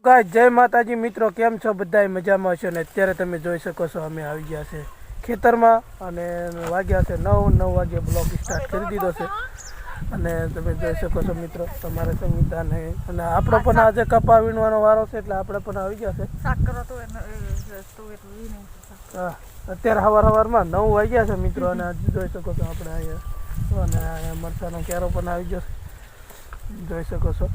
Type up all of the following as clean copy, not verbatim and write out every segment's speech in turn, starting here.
Guys જય માતાજી મિત્રો, કેમ છો બધાય? મજામાં છો ને? અત્યારે તમે જોઈ શકો છો અમે આવી ગયા છે ખેતરમાં અને વાગ્યા છે 9 વાગે બ્લોગ સ્ટાર્ટ કરી દીધો છે અને તમે જોઈ શકો છો મિત્રો તમારે સંગીતાને અને આપણો પણ આજે કપા વીણવાનો વારો છે એટલે આપણે પણ આવી ગયા છે. હા, અત્યારે સવારમાં 9 વાગ્યા છે મિત્રો અને આજે જોઈ શકો છો આપણે અહીંયા અને અહીંયા મરચાનો ક્યારો પણ આવી ગયો જોઈ શકો છો.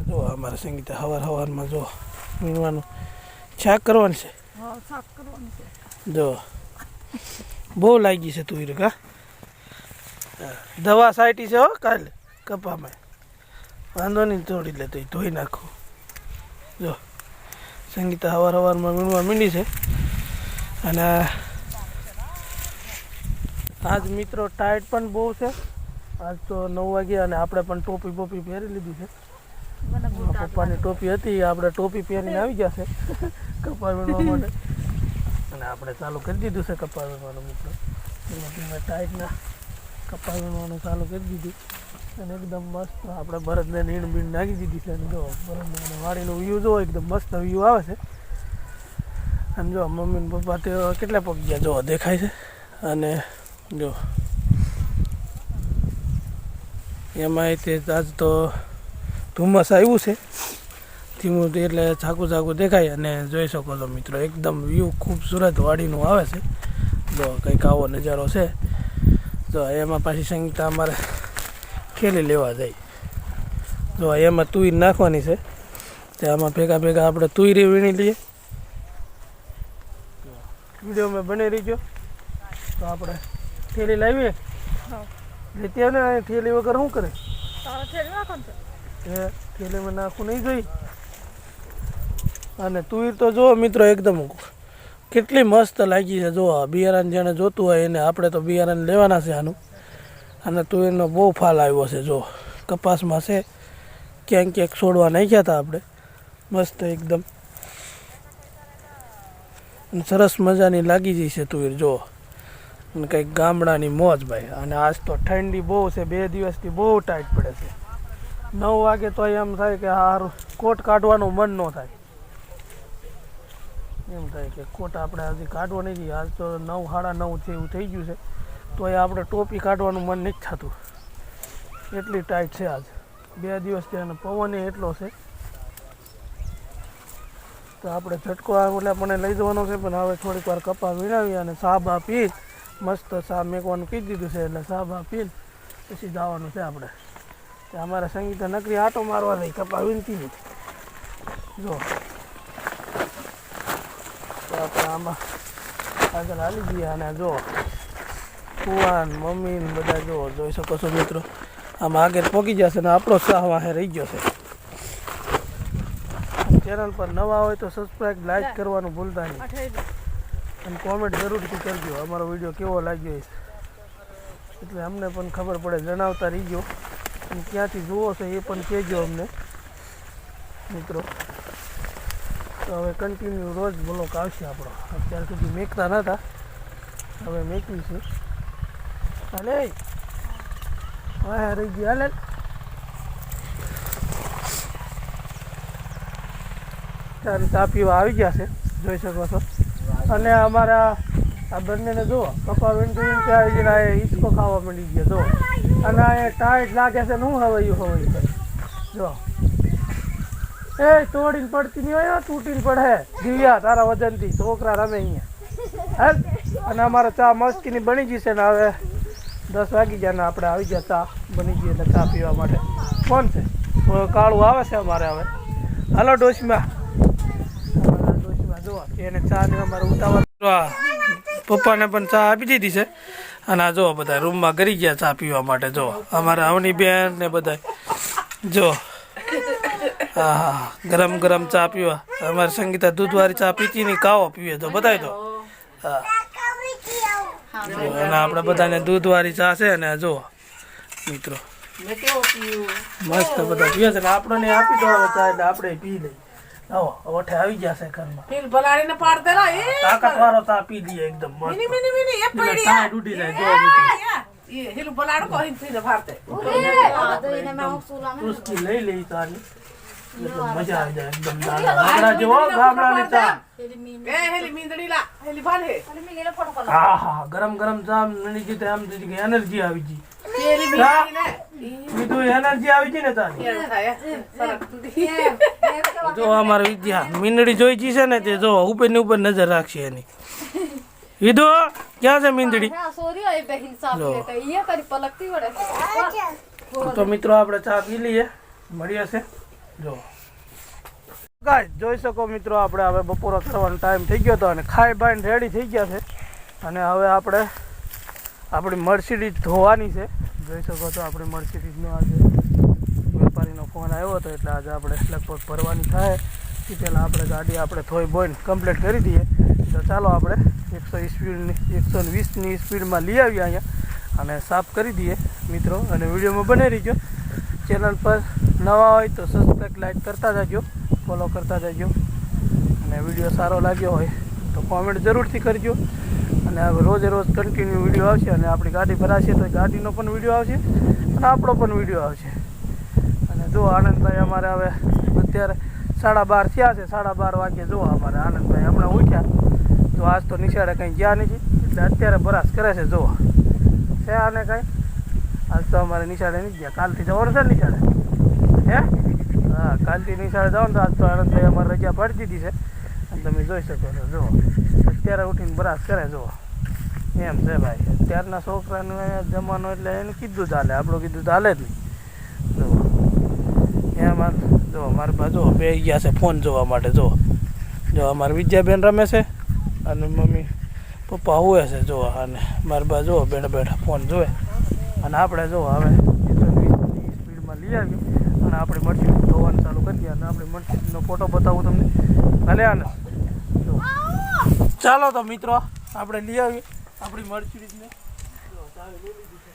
જો અમારે સંગીતા સવારમાં જો વીણવાનું શાક કરવાનું છે. જો બહુ લાગી છે તું કા દવા સાઈટી છે હો કાલે કપામાં વાંધો નહીં તોડી લે તો ધોઈ નાખું. જો સંગીતા સવારમાં વીણવા મીંડી છે અને આજ મિત્રો ટાઈટ પણ બહુ છે. આજ તો 9 વાગ્યા અને આપણે પણ ટોપી બોપી પહેરી લીધી છે. પપ્પાની ટોપી હતી આપણે ટોપી પહેરીને આવી ગયા છે કપા વીણવા માટે અને આપણે ચાલુ કરી દીધું છે કપા વીણવાનું મિત્રો. ધીમે ટાઈટના કપા વીણવાનું ચાલુ કરી દીધું અને એકદમ મસ્ત આપણે બળદને નીણ બીણ નાખી દીધી છે. અને જો બળદને વાડીનો વ્યૂ જો એકદમ મસ્ત વ્યૂ આવે છે. અને જો મમ્મી ને પપ્પા તે કેટલા પગ ગયા જો દેખાય છે. અને જો એમાં તે આજ તો ધુમ્મસ આવ્યું છે ધીમું એટલે ઝાકું દેખાય અને જોઈ શકો છો મિત્રો એકદમ વ્યૂ ખૂબસૂરત વાડીનું આવે છે. જો કંઈક આવો નજારો છે. જો એમાં પાછી સંગીતા અમારે ખેલી લેવા જાય. જો એમાં તુઈર નાખવાની છે તે આમાં ભેગા આપણે તુઈરી વીણી લઈએ. વિડીયોમાં બની રહીજો. તો આપણે થેલી લાવીએ ત્યાં ને થેલી વગર શું કરે એ થેલીમાં નાખવું નહીં જોઈ. અને તુઈર તો જુઓ મિત્રો એકદમ કેટલી મસ્ત લાગી છે. જો બિયારણ જેને જોતું હોય એને આપણે તો બિયારણ લેવાના છે આનું. અને તુવેરનો બહુ ફાલ આવ્યો છે. જો કપાસમાં છે ક્યાંક છોડવા નાખ્યા હતા આપણે મસ્ત એકદમ અને સરસ મજાની લાગી જઈ છે તુવેર. જો અને કંઈક ગામડાની મોજ ભાઈ. અને આજ તો ઠંડી બહુ છે, 2 દિવસથી બહુ ટાઈટ પડે છે. 9 વાગે તો એમ થાય કે સારું કોટ કાઢવાનું મન ન થાય. એમ થાય કે કોટ આપણે હજી કાઢવો નહીં. આજ તો 9 સાડા 9 છે એવું થઈ ગયું છે તો એ આપણે ટોપી કાઢવાનું મન નથી થતું એટલી ટાઈટ છે આજ. 2 દિવસથી અને પવન એટલો છે તો આપણે ઝટકો એટલે મને લઈ જવાનો છે. પણ હવે થોડીક વાર કપા વીણાવી અને ચા બા પી મસ્ત ચા મેકવાનું કહી દીધું છે એટલે ચા બા પીને પછી જવાનું છે આપણે. અમારે સંગીતા નકરી આટો મારવા જાય કપા વીણતી નથી. જો તો આપણે આમાં આગળ હાલી જઈએ અને જો કુવાન મમ્મી ને બધા જો જોઈ શકો છો મિત્રો આમાં આગળ પહોંચી જશે ને આપણો ચાહ વાહે રહી ગયો છે. ચેનલ પર નવા હોય તો સબસ્ક્રાઈબ લાઈક કરવાનું ભૂલતા નહીં અને કોમેન્ટ જરૂરથી કરજો અમારો વિડીયો કેવો લાગ્યો એટલે અમને પણ ખબર પડે. જણાવતા રહીજો અને ક્યાંથી જુઓ છો એ પણ કહેજો અમને મિત્રો. તો હવે કન્ટિન્યુ રોજ બ્લોગ આવશે આપણો. અત્યાર સુધી મેકતા નહોતા હવે મેકવી છે. હાલે હા રહી ગઈ હાલે. ત્યારે ચા પીવા આવી ગયા છે જોઈ શકો છો. અને અમારા આ બંનેને જુઓ કપા વીણતી આવી ગયા હિંચકો ખાવા મળી ગયા જો. અને આ ટાઈટ લાગે છે ને હું હવાયું જો એ તોડીને પડતી નહીં હોય તૂટીને પડે. દિવ્યા તારા વજનથી છોકરા રમે અહીંયા અને અમારે ચા મસ્તીની બની ગઈ છે ને હવે 10 વાગી ગયા ને આપણે આવી ગયા ચા બની ગઈ એટલે ચા પીવા માટે. કોણ છે કાળું આવે છે અમારે હવે. હાલો ડોશમાં જો એને ચા ને અમારે ઉતાવળ પપ્પાને પણ ચા આપી દીધી છે અને આ જો બધા રૂમમાં ગરી ગયા ચા પીવા માટે. જો અમારા અવની બેન ને બધા જો હા હા ગરમ ચા પીવા. અમારી સંગીતા દૂધવાળી ચા પીતી નહીં કાવો પીવે તો બધાય તો હા. અને આપણે બધાને દૂધવાળી ચા છે ને જો મિત્રો મસ્ત બધા પીવે છે ને આપણને આપી દો હવે ચા એટલે આપણે પી લઈએ. આવો ઓઠે આવી ગયા છે ઘરમાં તાકાત વાળો ચા પી લઈએ એકદમ મસ્ત ચા ડૂટી જાય. જો મિત્રો લઈ લઈ તારી એટલે મજા આવી જાય એકદમ ગામડા જેવો ગામડાની ચા હા હા ગરમ ગરમ ચા નડી ગઈ આમ એનર્જી આવી ગઈ બીજું એનર્જી આવી ગઈ ને તારી જો અમારે વિદ્યા મીંદડી જોઈ ગઈ છે ને તે જો ઉપર ની ઉપર નજર રાખશે એની વિધો ક્યાં છે મીંદડી તો મિત્રો આપણે ચા પી લઈએ મળીએ છે જો ગાઈસ જોઈ શકો મિત્રો આપણે હવે બપોરા કરવાનો ટાઈમ થઈ ગયો હતો અને ખાઈ બાઈને રેડી થઈ ગયા છે અને હવે આપણે આપણી મર્સિડીઝ ધોવાની છે જોઈ શકો છો આપણી મર્સિડીઝનો આજે વેપારીનો ફોન આવ્યો હતો એટલે આજે આપણે લગભગ ભરવાની થાય એ પહેલાં આપણે ગાડી આપણે ધોઈ બોઈને કમ્પ્લીટ કરી દઈએ તો ચાલો આપણે 120ની સ્પીડમાં લઈ આવીએ અહીંયા અને સાફ કરી દઈએ મિત્રો અને વિડીયોમાં બને રહીજો ચેનલ પર નવા હોય તો સબસ્ક્રાઈબ લાઈક કરતા જજો ફોલો કરતા જજો અને વિડીયો સારો લાગ્યો હોય તો કોમેન્ટ જરૂરથી કરજો અને હવે રોજે રોજ કન્ટિન્યુ વિડીયો આવશે અને આપણી ગાડી ભરાશે તો ગાડીનો પણ વિડીયો આવશે અને આપણો પણ વિડીયો આવશે અને જો આનંદભાઈ અમારે હવે અત્યારે 12:30 થયા છે 12:30 વાગે જો અમારે આનંદભાઈ હમણાં ઉઠ્યા તો આજ તો નિશાળે કંઈ ગયા નથી એટલે અત્યારે બરાસ કરે છે જો છે આને કાંઈ આજ તો અમારે નિશાળે નથી ગયા કાલથી જવાનું છે નિશાળે હે હા કાલથી નિશાળે જવાનું તો આજ તો આનંદભાઈ અમારે રજા પાડી દીધી છે અને તમે જોઈ શકો છો જુઓ અત્યારે ઉઠીને બરાસ કરે જુઓ એમ છે ભાઈ અત્યારના છોકરાનો જમાનો એટલે એને કીધું ચાલે આપણું કીધું ચાલે જ નહીં જુઓ એમાં જો મારા બા જો બે ગયા છે ફોન જોવા માટે જો અમારે વિદ્યાબેન રમે છે અને મમ્મી પપ્પા હુએ છે જો અને મારા બા જો બેઠા બેઠા ફોન જોવે અને આપણે જો હવે 120ની સ્પીડમાં લઈ આવીએ અને આપણી મર્સિડીઝ ધોવાનું ચાલુ કરીએ અને આપણી મર્સિડીઝનો ફોટો બતાવું તમને ભલે આને જો ચાલો તો મિત્રો આપણે લઈ આવીએ આપણી મર્સિડીઝને ચાવી લઈ લીધી છે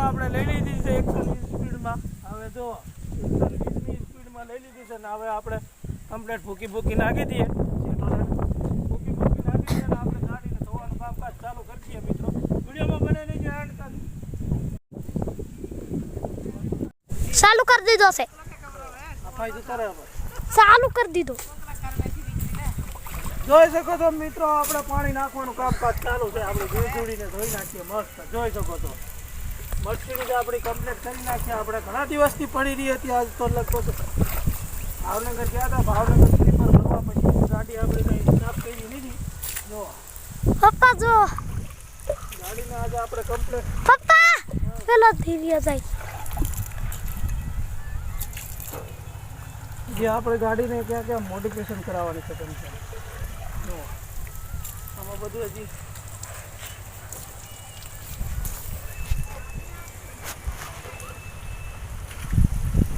આપણે લઈ લીધી છે 120 સ્પીડમાં હવે જો 120ની સ્પીડમાં લઈ લીધી છે ને હવે આપણે કમ્પ્લીટ ભૂકી નાખી દઈએ ભૂકી નાખી દઈએ અને આપણે ગાડીને ધોવાનું કામકાજ ચાલુ કરી દઈએ મિત્રો વિડીયોમાં બને નહીં એન્ડ ચાલુ કરી દીધો છે ચાલુ કરી દીધો જોઈ શકો છો મિત્રો આપણે પાણી નાખવાનું કામકાજ ચાલુ છે આપણે જોડીને ધોઈ નાખીએ મસ્ત જોઈ શકો છો મર્સિડીઝ આપણી કમ્પ્લીટ કરી નાખીએ આપણે ઘણા દિવસથી પડી રહી હતી આજ તો લગભગ ભાવનગર ગયા હતા ભાવનગર સ્લીપર ભરવા પછી ગાડી આપણી કંઈ સાફ કરી લીધી જો પપ્પા જો ગાડીને આજે આપણે કમ્પ્લીટ પપ્પા પેલો ધીરે જાય જે આપણે ગાડીને ક્યાં ક્યાં મોડિફિકેશન કરાવવાની છે તમે જો આમાં બધું હજી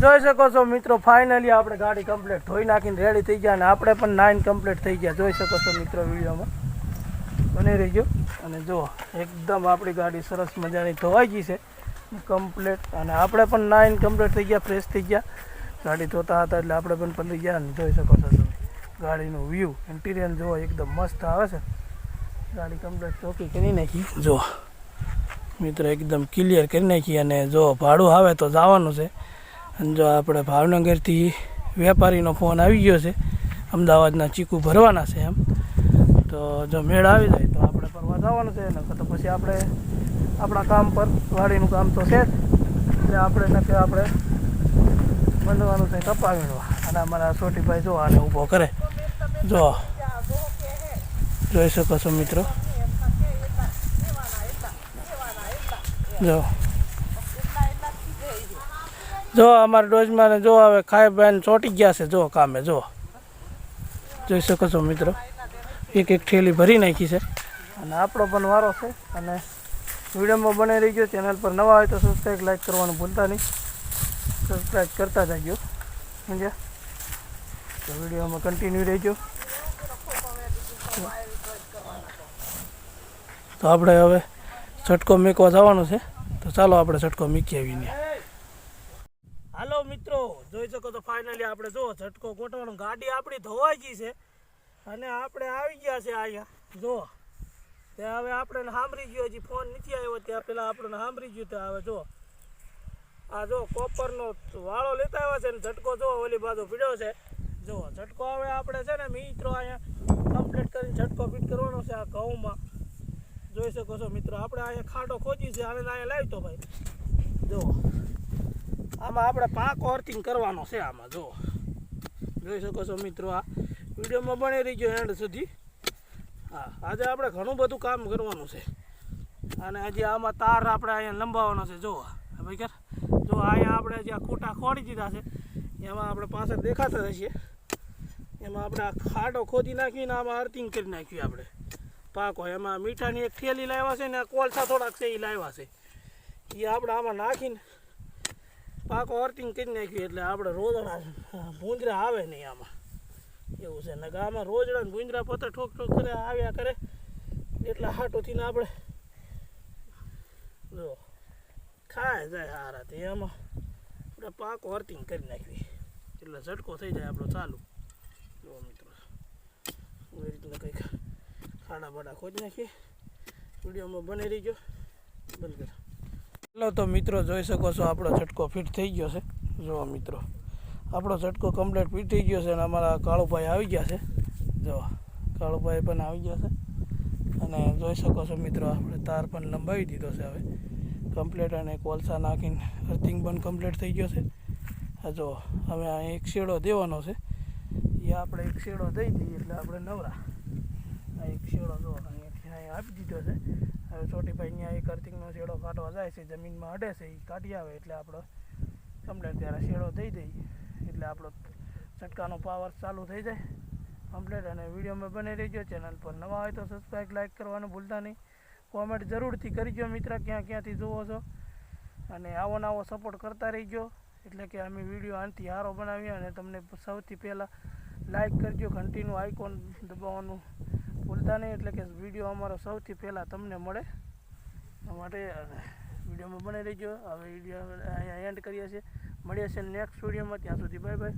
જોઈ શકો છો મિત્રો, ફાઇનલી આપણે ગાડી કમ્પ્લીટ ધોઈ નાખીને રેડી થઈ ગયા અને આપણે પણ 9 કમ્પ્લીટ થઈ ગયા. જોઈ શકો છો મિત્રો, વિડીયોમાં બની રહીજો. અને જો એકદમ આપણી ગાડી સરસ મજાની ધોવાઈ ગઈ છે કમ્પ્લીટ. અને આપણે પણ 9 કમ્પ્લીટ થઈ ગયા, ફ્રેશ થઈ ગયા. ગાડી ધોતા હતા એટલે આપણે પણ પલળી ગયા. અને જોઈ શકો છો તમે ગાડીનું વ્યૂ, ઇન્ટિરિયર જુઓ, એકદમ મસ્ત આવે છે. ગાડી કમ્પ્લીટ ચોકી કરી નાખી જો મિત્રો, એકદમ ક્લિયર કરી નાખી. અને જો ભાડું આવે તો જવાનું છે. અને જો આપણે ભાવનગરથી વેપારીનો ફોન આવી ગયો છે, અમદાવાદના ચીકુ ભરવાના છે એમ. તો જો મેળ આવી જાય તો આપણે ફરવા જવાનું છે. ને તો પછી આપણે આપણા કામ પર, વાડીનું કામ તો છે જ, એટલે આપણે બનવાનું છે કપા વીણવા. અને અમારા છોટીભાઈ જો આને ઊભો કરે, જો જોઈ શકો છો મિત્રો. જો અમારા ડોઝમાં જો હવે ખાઈ બાઈને ચોંટી ગયા છે જો કામે. જો જોઈ શકો છો મિત્રો, એક ઠેલી ભરી નાખી છે. અને આપણો પણ વારો છે. અને વિડીયોમાં બને રહી ગયો. ચેનલ પર નવા હોય તો સબસ્ક્રાઈબ, લાઈક કરવાનું ભૂલતા નહીં. સબસ્ક્રાઈબ કરતા જજો, સમજ્યા? તો વિડીયોમાં કન્ટિન્યુ રહેજો. તો આપણે હવે છટકો મૂકવા જવાનું છે. તો ચાલો આપણે છટકો મૂકી આવીને. હાલો મિત્રો, જોઈ શકો તો ફાઇનલી આપણે જો છટકો ગોઠવવાનો. ગાડી આપણી ધોવાઈ ગઈ છે અને આપણે આવી ગયા છે અહીંયા. જો ત્યાં હવે આપણે સાંભળી ગયો, હજી ફોન નથી આવ્યો ત્યાં પહેલાં આપણને સાંભળી ગયું. ત્યાં હવે જો આ જો કોપરનો વાળો લેતા આવ્યા છે ને ઝટકો જો ઓલી બાજુ પીડ્યો છે. જો ઝટકો હવે આપણે છે ને મિત્રો અહીંયા કમ્પ્લીટ કરીને ઝટકો ફિટ કરવાનો છે આ ઘઉંમાં. જોઈ શકો છો મિત્રો, આપણે અહીંયા ખાડો ખોજી છે, આને અહીંયા લાવી તો ભાઈ. જો આમાં આપણે પાક અર્થિંગ કરવાનો છે આમાં. જો જોઈ શકો છો મિત્રો, આ વિડીયોમાં બની રહી ગયો એન્ડ સુધી. હા, આજે આપણે ઘણું બધું કામ કરવાનું છે. અને હજી આમાં તાર આપણે અહીંયા લંબાવવાનો છે. જો ભાઈ કર, જો અહીંયા આપણે જે ખૂટા ખોડી દીધા છે એમાં આપણે પાછળ દેખાતા રહીએ. એમાં આપણે આ ખાડો ખોદી નાખીને આમાં અર્થિંગ કરી નાખ્યું આપણે પાકો. એમાં મીઠાની એક થેલી લાવ્યા છે ને કોલસા થોડાક છે એ લાવ્યા છે. એ આપણે આમાં નાખીને પાકો અર્થિંગ કરી નાખ્યું એટલે આપણે રોજડા ભૂંજરા આવે નહીં આમાં, એવું છે. ને આમાં રોજડા ને ભૂંજરા પોતે ઠોક ઠોક કરે આવ્યા કરે એટલા હાટોથી ને આપણે જો ખાય જાય હારાથી. એમાં આપણે પાકો અર્થિંગ કરી નાખવી એટલે ઝટકો થઈ જાય આપણો ચાલુ. જો મિત્રો, એવી રીતના કંઈક ખાડા બાડા ખોજી નાખીએ. વિડીયોમાં બની રહીજો. બંધ કરો. ચાલો તો મિત્રો, જોઈ શકો છો આપણો ઝટકો ફિટ થઈ ગયો છે. જુઓ મિત્રો, આપણો ઝટકો કમ્પ્લીટ ફિટ થઈ ગયો છે. અને અમારા કાળુભાઈ આવી ગયા છે. જો કાળુભાઈ પણ આવી ગયા છે. અને જોઈ શકો છો મિત્રો, આપણે તાર પણ લંબાવી દીધો છે હવે કમ્પ્લીટ. અને કોલસા નાખીને અર્થિંગ પણ કમ્પ્લીટ થઈ ગયો છે. હા જો હવે અહીં એક શેડો દેવાનો છે. એ આપણે એક શેડો દઈ દઈએ એટલે આપણે નવરા. આ એક શેડો જો અહીંયા આપી દીધો છે. હવે છોટીભાઈ અહીંયા એક અર્થિંગનો શેડો કાઢવા જાય છે, જમીનમાં અડે છે, એ કાઢી આવે એટલે આપણો કમ્પ્લીટ ત્યારે શેડો દઈ દઈએ એટલે આપણો છટકાનો પાવર ચાલુ થઈ જાય કમ્પ્લીટ. અને વિડીયોમાં બની રહેજો. ચેનલ પર નવા હોય તો સબસ્ક્રાઈબ, લાઈક કરવાનું ભૂલતા નહીં. કોમેન્ટ જરૂરથી કરજો મિત્ર, ક્યાંથી જુઓ છો. અને આવો નવો સપોર્ટ કરતા રહીજો એટલે કે અમે વિડીયો આનાથી સારો બનાવીએ. અને તમને સૌથી પહેલાં લાઈક કરજો, કન્ટિન્યુ આઇકોન દબાવવાનું ભૂલતા નહીં એટલે કે વિડીયો અમારો સૌથી પહેલાં તમને મળે. માટે વિડીયોમાં બની રહેજો. હવે વિડીયો અહીંયા એન્ડ કરીએ છીએ. મળીએ છીએ નેક્સ્ટ વિડીયોમાં. ત્યાં સુધી બાય બાય.